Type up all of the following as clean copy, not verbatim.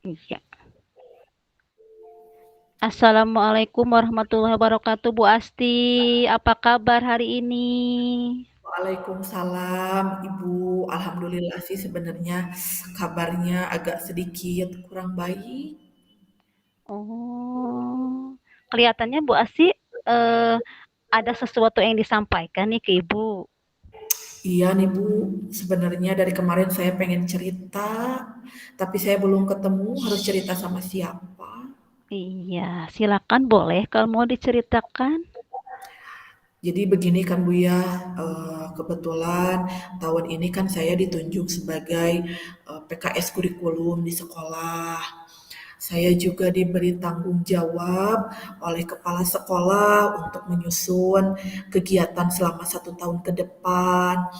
Iya. Assalamualaikum warahmatullahi wabarakatuh, Bu Asti. Apa kabar hari ini? Waalaikumsalam, Ibu. Alhamdulillah sih sebenarnya kabarnya agak sedikit kurang baik. Oh, kelihatannya Bu Asti ada sesuatu yang disampaikan nih ke Ibu. Iya nih Bu, sebenarnya dari kemarin saya pengen cerita, tapi saya belum ketemu harus cerita sama siapa. Iya, silakan boleh kalau mau diceritakan. Jadi begini kan Bu ya, kebetulan tahun ini kan saya ditunjuk sebagai PKS kurikulum di sekolah. Saya juga diberi tanggung jawab oleh kepala sekolah untuk menyusun kegiatan selama 1 tahun ke depan,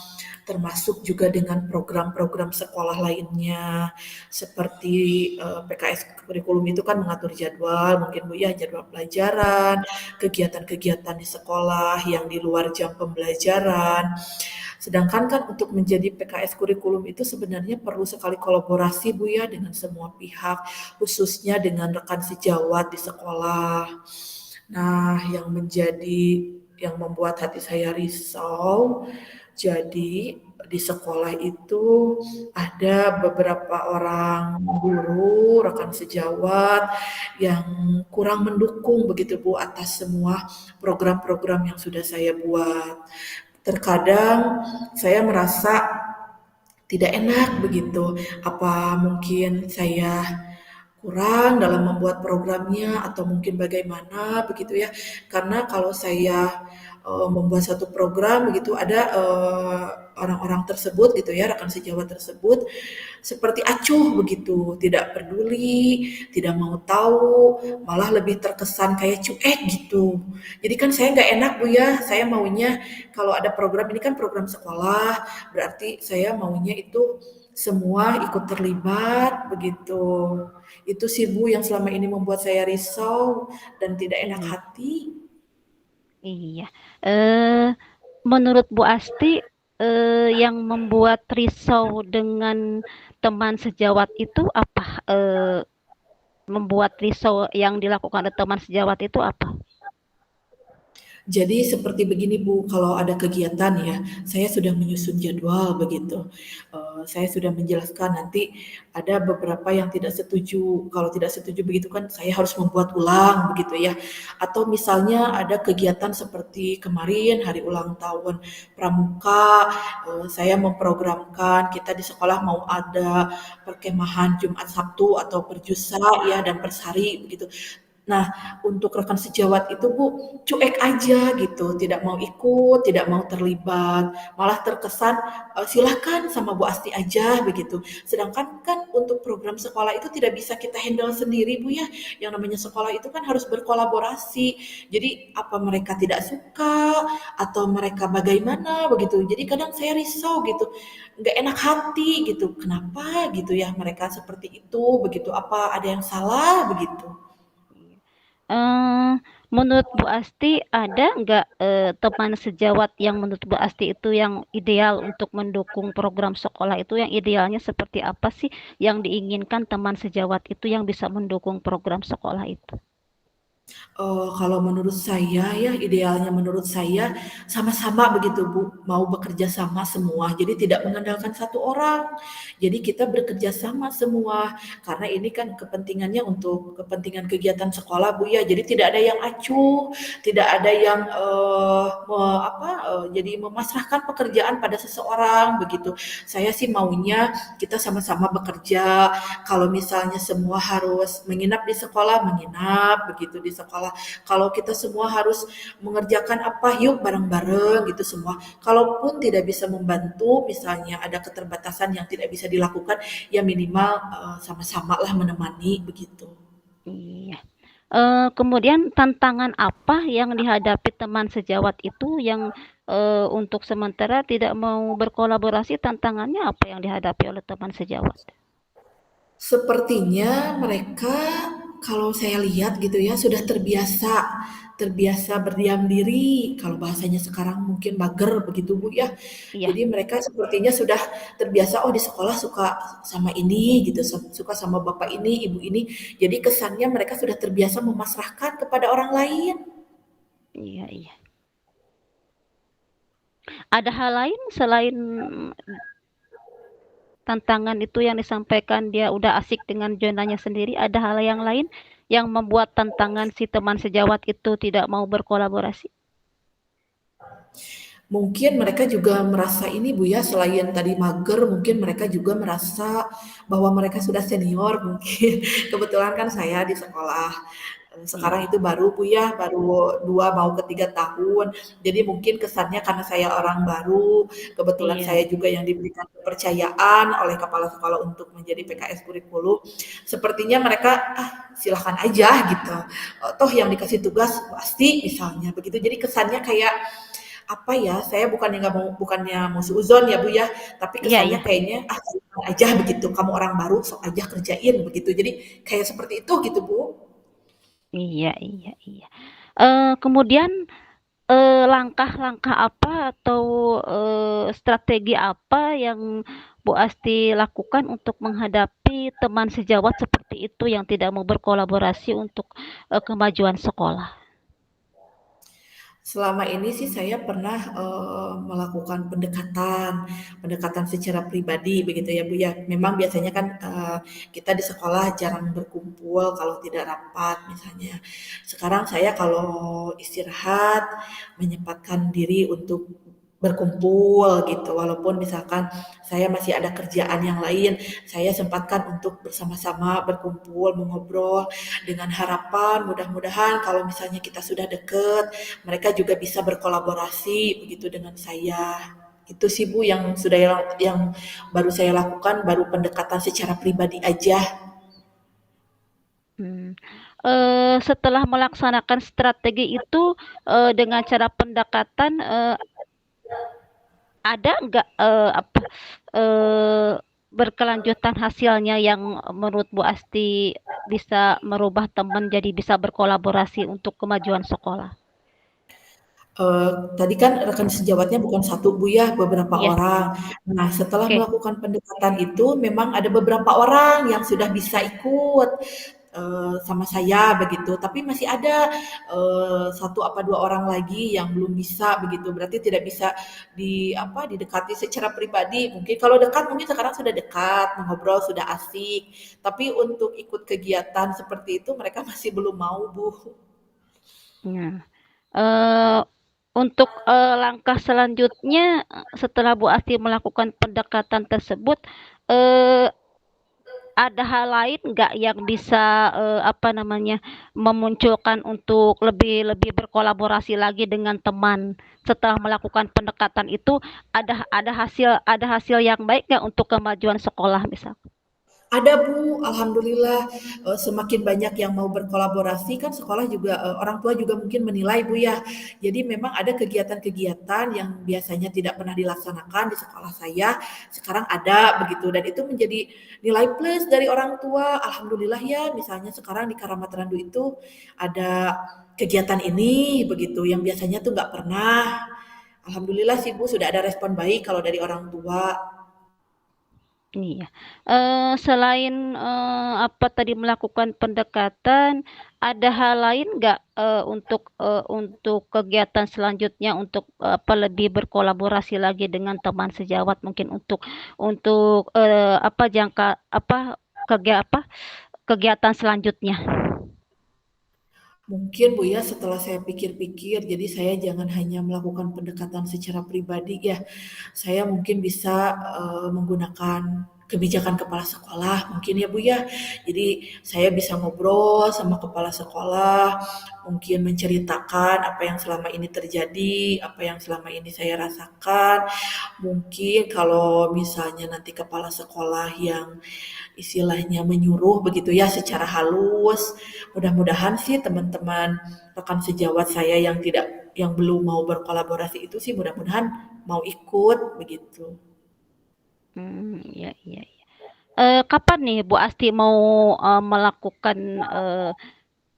termasuk juga dengan program-program sekolah lainnya, seperti PKS kurikulum itu kan mengatur jadwal, mungkin Bu ya, jadwal pelajaran, kegiatan-kegiatan di sekolah yang di luar jam pembelajaran. Sedangkan kan untuk menjadi PKS kurikulum itu sebenarnya perlu sekali kolaborasi Bu ya dengan semua pihak, khususnya dengan rekan sejawat di sekolah. Nah, yang membuat hati saya risau, jadi di sekolah itu ada beberapa orang guru, rekan sejawat yang kurang mendukung begitu Bu atas semua program-program yang sudah saya buat. Terkadang saya merasa tidak enak begitu. Apa mungkin saya kurang dalam membuat programnya atau mungkin bagaimana begitu ya. Karena kalau saya membuat satu program begitu ada orang-orang tersebut gitu ya, rekan sejawat tersebut seperti acuh begitu, tidak peduli, tidak mau tahu, malah lebih terkesan kayak cuek gitu. Jadi kan saya nggak enak Bu ya, saya maunya kalau ada program ini kan program sekolah, berarti saya maunya itu semua ikut terlibat begitu. Itu sih Bu yang selama ini membuat saya risau dan tidak enak Iya, hati. iya. Eh, Menurut Bu Asti, yang membuat risau dengan teman sejawat itu apa? Membuat risau yang dilakukan oleh teman sejawat itu apa? Jadi seperti begini Bu, kalau ada kegiatan ya, saya sudah menyusun jadwal begitu. Saya sudah menjelaskan nanti ada beberapa yang tidak setuju. Kalau tidak setuju begitu kan saya harus membuat ulang begitu ya. Atau misalnya ada kegiatan seperti kemarin hari ulang tahun Pramuka, saya memprogramkan kita di sekolah mau ada perkemahan Jumat Sabtu atau perjusa ya dan persari begitu. Nah, untuk rekan sejawat itu Bu, cuek aja gitu, tidak mau ikut, tidak mau terlibat, malah terkesan silahkan sama Bu Asti aja begitu. Sedangkan kan untuk program sekolah itu tidak bisa kita handle sendiri Bu ya. Yang namanya sekolah itu kan harus berkolaborasi. Jadi apa mereka tidak suka atau mereka bagaimana begitu. Jadi kadang saya risau gitu, nggak enak hati gitu. Kenapa gitu ya mereka seperti itu begitu? Apa ada yang salah begitu? Eh, Menurut Bu Asti, ada nggak teman sejawat yang menurut Bu Asti itu yang ideal untuk mendukung program sekolah itu yang idealnya seperti apa sih yang diinginkan teman sejawat itu yang bisa mendukung program sekolah itu? Kalau menurut saya ya, idealnya menurut saya sama-sama begitu Bu, mau bekerja sama semua. Jadi tidak mengandalkan satu orang. Jadi kita bekerja sama semua. Karena ini kan kepentingannya untuk kepentingan kegiatan sekolah Bu ya. Jadi tidak ada yang acuh, tidak ada yang jadi memasrahkan pekerjaan pada seseorang begitu. Saya sih maunya kita sama-sama bekerja. Kalau misalnya semua harus menginap di sekolah, menginap begitu di sekolah. Kalau kita semua harus mengerjakan apa, yuk bareng-bareng gitu semua. Kalaupun tidak bisa membantu, misalnya ada keterbatasan yang tidak bisa dilakukan, ya minimal sama-sama lah menemani begitu. Iya. Kemudian tantangan apa yang dihadapi teman sejawat itu yang untuk sementara tidak mau berkolaborasi, tantangannya apa yang dihadapi oleh teman sejawat? Sepertinya mereka kalau saya lihat gitu ya sudah terbiasa terbiasa berdiam diri, kalau bahasanya sekarang mungkin mager begitu Bu ya. Iya, Jadi mereka sepertinya sudah terbiasa, oh di sekolah suka sama ini gitu, suka sama bapak ini, ibu ini. Jadi kesannya mereka sudah terbiasa memasrahkan kepada orang lain. iya, iya. Ada hal lain selain tantangan itu yang disampaikan dia udah asik dengan zonanya sendiri, ada hal yang lain yang membuat tantangan si teman sejawat itu tidak mau berkolaborasi? Mungkin mereka juga merasa ini Bu ya, selain tadi mager, mungkin mereka juga merasa bahwa mereka sudah senior mungkin. Kebetulan kan saya di sekolah Iya, sekarang itu baru Bu ya, baru 2 mau ke 3 tahun. Jadi mungkin kesannya karena saya orang baru, kebetulan iya, saya juga yang diberikan kepercayaan oleh kepala sekolah untuk menjadi PKS kurikulum. Sepertinya mereka silahkan aja gitu. Toh yang dikasih tugas pasti misalnya begitu. Jadi kesannya kayak apa ya, saya bukannya mau suudzon ya Bu ya, tapi iya, kesannya iya, kayaknya aja begitu, kamu orang baru sok aja kerjain begitu. Jadi kayak seperti itu gitu Bu. iya, iya, iya. Kemudian langkah-langkah apa atau strategi apa yang Bu Asti lakukan untuk menghadapi teman sejawat seperti itu yang tidak mau berkolaborasi untuk kemajuan sekolah? Selama ini sih saya pernah melakukan pendekatan, pendekatan secara pribadi begitu ya Bu ya. Memang biasanya kan kita di sekolah jarang berkumpul kalau tidak rapat misalnya. Sekarang saya kalau istirahat menyempatkan diri untuk berkumpul gitu. Walaupun misalkan saya masih ada kerjaan yang lain, saya sempatkan untuk bersama-sama berkumpul, mengobrol dengan harapan mudah-mudahan kalau misalnya kita sudah deket mereka juga bisa berkolaborasi begitu dengan saya. Itu sih Bu yang yang baru saya lakukan, baru pendekatan secara pribadi aja. Hmm. Setelah melaksanakan strategi itu dengan cara pendekatan ada nggak apa eh, berkelanjutan hasilnya yang menurut Bu Asti bisa merubah teman jadi bisa berkolaborasi untuk kemajuan sekolah? Tadi kan rekan sejawatnya bukan satu Bu ya, beberapa Iya, orang. Nah, setelah oke. melakukan pendekatan itu, memang ada beberapa orang yang sudah bisa ikut sama saya begitu. Tapi masih ada satu apa dua orang lagi yang belum bisa begitu. Berarti tidak bisa didekati secara pribadi. Mungkin kalau dekat mungkin sekarang sudah dekat, mengobrol sudah asik. Tapi untuk ikut kegiatan seperti itu mereka masih belum mau Bu. Nah, eh, untuk langkah selanjutnya setelah Bu Asti melakukan pendekatan tersebut, eh, ada hal lain nggak yang bisa apa namanya memunculkan untuk lebih lebih berkolaborasi lagi dengan teman setelah melakukan pendekatan itu ada hasil yang baik nggak untuk kemajuan sekolah misal? Ada Bu, alhamdulillah semakin banyak yang mau berkolaborasi kan sekolah juga orang tua juga mungkin menilai Bu ya. Jadi memang ada kegiatan-kegiatan yang biasanya tidak pernah dilaksanakan di sekolah saya, sekarang ada begitu dan itu menjadi nilai plus dari orang tua. Alhamdulillah ya, misalnya sekarang di Karamat Randu itu ada kegiatan ini begitu yang biasanya tuh nggak pernah. Alhamdulillah sih Bu sudah ada respon baik kalau dari orang tua. Iya. Selain apa tadi melakukan pendekatan, ada hal lain nggak untuk kegiatan selanjutnya untuk apa lebih berkolaborasi lagi dengan teman sejawat mungkin untuk apa jangka apa kegiatan selanjutnya? Mungkin Bu ya setelah saya pikir-pikir, jadi saya jangan hanya melakukan pendekatan secara pribadi ya. Saya mungkin bisa menggunakan kebijakan kepala sekolah mungkin ya Bu ya. Jadi saya bisa ngobrol sama kepala sekolah, mungkin menceritakan apa yang selama ini terjadi, apa yang selama ini saya rasakan. Mungkin kalau misalnya nanti kepala sekolah yang istilahnya menyuruh begitu ya secara halus. Mudah-mudahan sih teman-teman rekan sejawat saya yang belum mau berkolaborasi itu sih mudah-mudahan mau ikut begitu. Iya, iya, iya. Kapan nih Bu Asti mau melakukan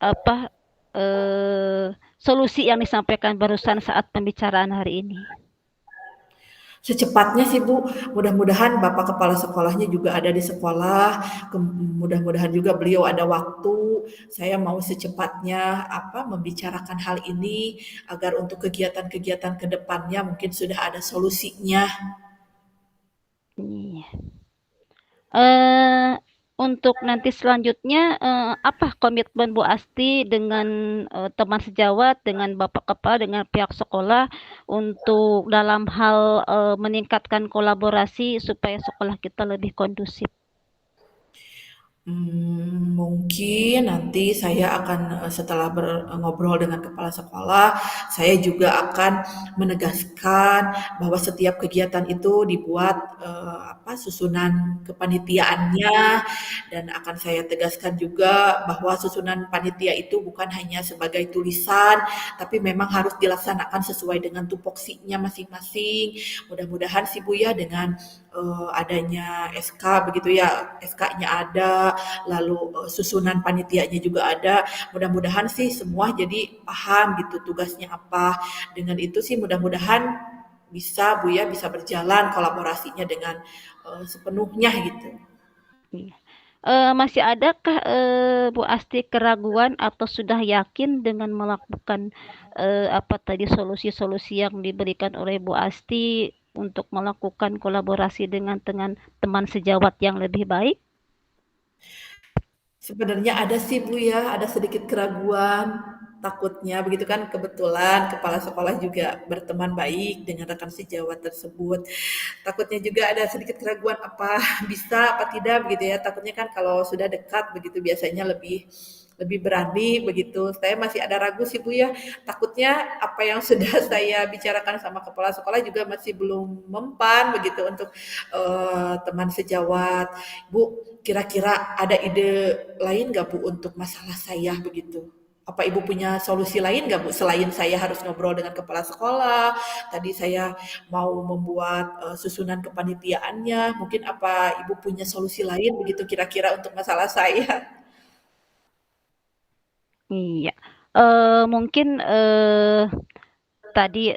apa solusi yang disampaikan barusan saat pembicaraan hari ini? Secepatnya sih Bu, mudah-mudahan Bapak kepala sekolahnya juga ada di sekolah, mudah-mudahan juga beliau ada waktu. Saya mau secepatnya membicarakan hal ini agar untuk kegiatan-kegiatan ke depannya mungkin sudah ada solusinya. Iya. Eee, untuk nanti selanjutnya, apa komitmen Bu Asti dengan, teman sejawat, dengan Bapak Kepala, dengan pihak sekolah untuk dalam hal, meningkatkan kolaborasi supaya sekolah kita lebih kondusif? Mungkin nanti saya akan setelah ngobrol dengan kepala sekolah, saya juga akan menegaskan bahwa setiap kegiatan itu dibuat susunan kepanitiaannya dan akan saya tegaskan juga bahwa susunan panitia itu bukan hanya sebagai tulisan, tapi memang harus dilaksanakan sesuai dengan tupoksinya masing-masing. Mudah-mudahan sih Bu ya dengan adanya SK begitu ya, SK-nya ada, lalu susunan panitianya juga ada. Mudah-mudahan sih semua jadi paham gitu tugasnya apa. Dengan itu sih mudah-mudahan bisa Bu ya bisa berjalan kolaborasinya dengan sepenuhnya gitu. Iya. Masih adakah, Bu Asti keraguan atau sudah yakin dengan melakukan, apa tadi, solusi-solusi yang diberikan oleh Bu Asti untuk melakukan kolaborasi dengan teman sejawat yang lebih baik? Sebenarnya ada sih Bu ya, ada sedikit keraguan, takutnya begitu kan kebetulan kepala sekolah juga berteman baik dengan rekan sejawat tersebut. Takutnya juga ada sedikit keraguan apa bisa apa tidak begitu ya. Takutnya kan kalau sudah dekat begitu biasanya lebih lebih berani begitu. Saya masih ada ragu sih Bu ya. Takutnya apa yang sudah saya bicarakan sama kepala sekolah juga masih belum mempan begitu untuk teman sejawat. Bu, kira-kira ada ide lain nggak Bu untuk masalah saya begitu? Apa Ibu punya solusi lain nggak Bu selain saya harus ngobrol dengan kepala sekolah? Tadi saya mau membuat susunan kepanitiaannya. Mungkin apa Ibu punya solusi lain begitu kira-kira untuk masalah saya? Iya. Mungkin, tadi,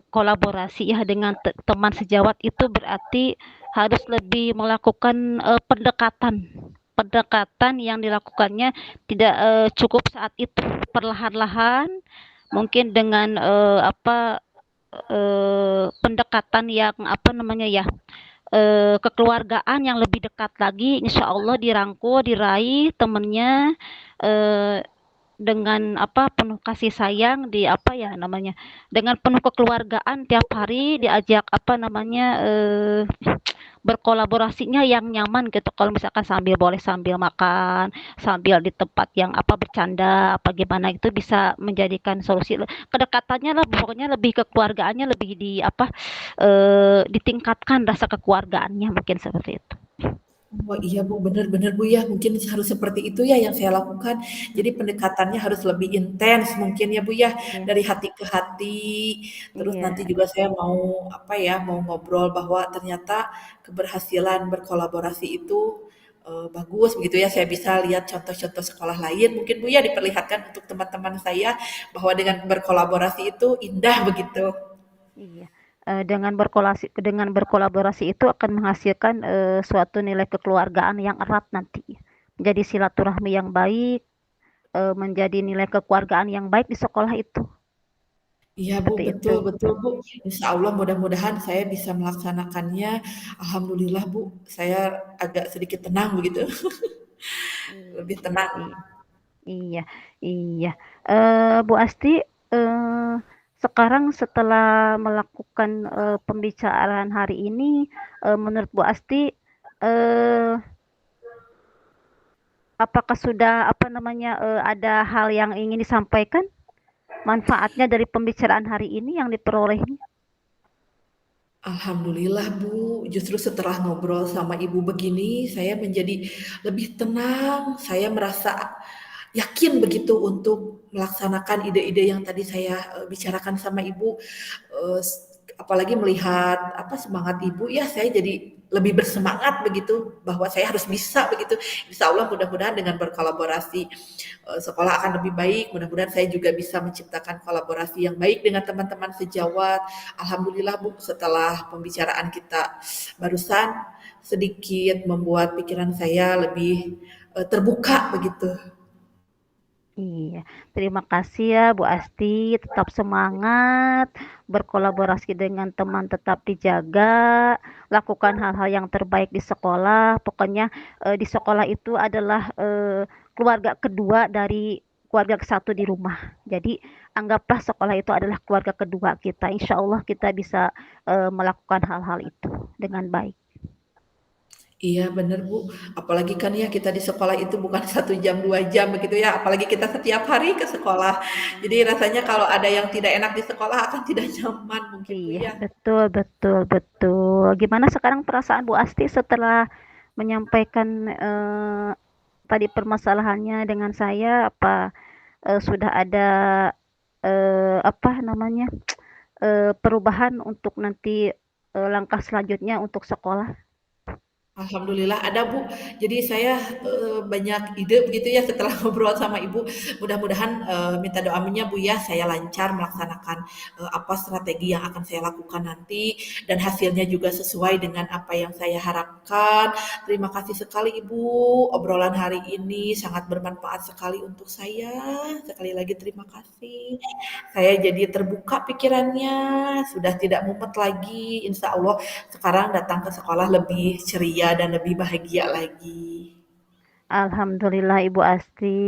kolaborasi ya dengan teman sejawat itu berarti harus lebih melakukan, pendekatan pendekatan yang dilakukannya tidak, cukup saat itu, perlahan-lahan mungkin dengan, pendekatan yang apa namanya ya, kekeluargaan yang lebih dekat lagi, insya Allah dirangkul, diraih temennya, eee, dengan apa, penuh kasih sayang di apa ya namanya, dengan penuh kekeluargaan tiap hari diajak apa namanya, berkolaborasinya yang nyaman gitu. Kalau misalkan boleh sambil makan, sambil di tempat yang apa, bercanda apa gimana itu bisa menjadikan solusi kedekatannya lah, pokoknya lebih kekeluargaannya lebih di apa, ditingkatkan rasa kekeluargaannya mungkin seperti itu. Oh iya Bu, benar-benar Bu ya, mungkin harus seperti itu ya yang saya lakukan. Jadi pendekatannya harus lebih intens mungkin ya Bu ya, Iya, dari hati ke hati. Terus nanti iya, juga saya mau mau ngobrol bahwa ternyata keberhasilan berkolaborasi itu bagus begitu ya. Saya bisa lihat contoh-contoh sekolah lain mungkin Bu ya diperlihatkan untuk teman-teman saya bahwa dengan berkolaborasi itu indah begitu. iya. Dengan berkolaborasi itu akan menghasilkan, suatu nilai kekeluargaan yang erat nanti. Menjadi silaturahmi yang baik, menjadi nilai kekeluargaan yang baik di sekolah itu, Iya Bu, seperti betul itu. betul Bu. Insya Allah mudah-mudahan saya bisa melaksanakannya. Alhamdulillah Bu, saya agak sedikit tenang begitu, Iya, lebih tenang. i iya, iya. Bu Asti, eee, sekarang setelah melakukan, pembicaraan hari ini, menurut Bu Asti, eee, apakah sudah apa namanya, ada hal yang ingin disampaikan? Manfaatnya dari pembicaraan hari ini yang diperolehnya? Alhamdulillah Bu, justru setelah ngobrol sama Ibu begini, saya menjadi lebih tenang. Saya merasa yakin begitu untuk melaksanakan ide-ide yang tadi saya bicarakan sama Ibu. Apalagi melihat semangat Ibu ya, saya jadi lebih bersemangat begitu bahwa saya harus bisa begitu. Insya Allah mudah-mudahan dengan berkolaborasi sekolah akan lebih baik. Mudah-mudahan saya juga bisa menciptakan kolaborasi yang baik dengan teman-teman sejawat. Alhamdulillah Bu, setelah pembicaraan kita barusan sedikit membuat pikiran saya lebih terbuka begitu. Iya, terima kasih ya Bu Asti, tetap semangat, berkolaborasi dengan teman tetap dijaga, lakukan hal-hal yang terbaik di sekolah. Pokoknya di sekolah itu adalah keluarga kedua dari keluarga satu di rumah. Jadi anggaplah sekolah itu adalah keluarga kedua kita. Insya Allah kita bisa melakukan hal-hal itu dengan baik. Iya bener Bu, apalagi kan ya kita di sekolah itu bukan 1 jam 2 jam begitu ya, apalagi kita setiap hari ke sekolah. Jadi rasanya kalau ada yang tidak enak di sekolah akan tidak nyaman mungkin Bu Iya, ya. betul, betul, betul. Gimana sekarang perasaan Bu Asti setelah menyampaikan tadi permasalahannya dengan saya? Apa sudah ada apa namanya perubahan untuk nanti langkah selanjutnya untuk sekolah? Alhamdulillah ada Bu. Jadi saya banyak ide begitu ya setelah ngobrol sama Ibu. Mudah-mudahan minta doanya Bu ya, saya lancar melaksanakan apa strategi yang akan saya lakukan nanti dan hasilnya juga sesuai dengan apa yang saya harapkan. Terima kasih sekali Ibu. Obrolan hari ini sangat bermanfaat sekali untuk saya. Sekali lagi terima kasih. Saya jadi terbuka pikirannya, sudah tidak mumet lagi. Insya Allah sekarang datang ke sekolah lebih ceria dan lebih bahagia lagi. Alhamdulillah Ibu Asti,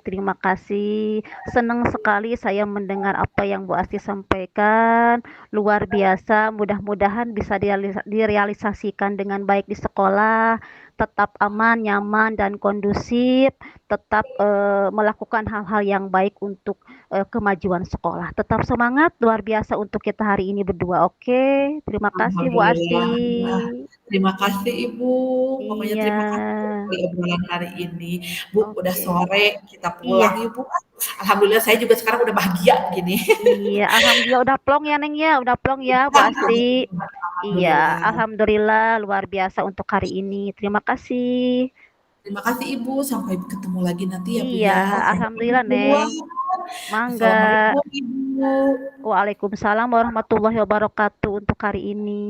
terima kasih. Senang sekali saya mendengar apa yang Bu Asti sampaikan. Luar biasa, mudah-mudahan bisa direalisasikan dengan baik di sekolah. Tetap aman, nyaman, dan kondusif. Tetap melakukan hal-hal yang baik untuk kemajuan sekolah. Tetap semangat, luar biasa untuk kita hari ini berdua. Oke, terima kasih Bu Alhamdulillah. Asti. Nah, terima kasih Ibu. Pokoknya Iya, terima kasih sekali obrolan hari ini. Bu, udah oke. sore, kita pulang Iya, yuk Bu. Alhamdulillah saya juga sekarang udah bahagia gini. iya, alhamdulillah udah plong ya Neng ya, udah plong ya Bu Asti. Iya, Alhamdulillah. alhamdulillah luar biasa untuk hari ini. Terima kasih. Terima kasih Ibu. Sampai ketemu lagi nanti ya Bu Iya, ya. Saya pamit alhamdulillah Neng. duluan. Mangga. Assalamualaikum Ibu. Waalaikumsalam warahmatullahi wabarakatuh untuk hari ini.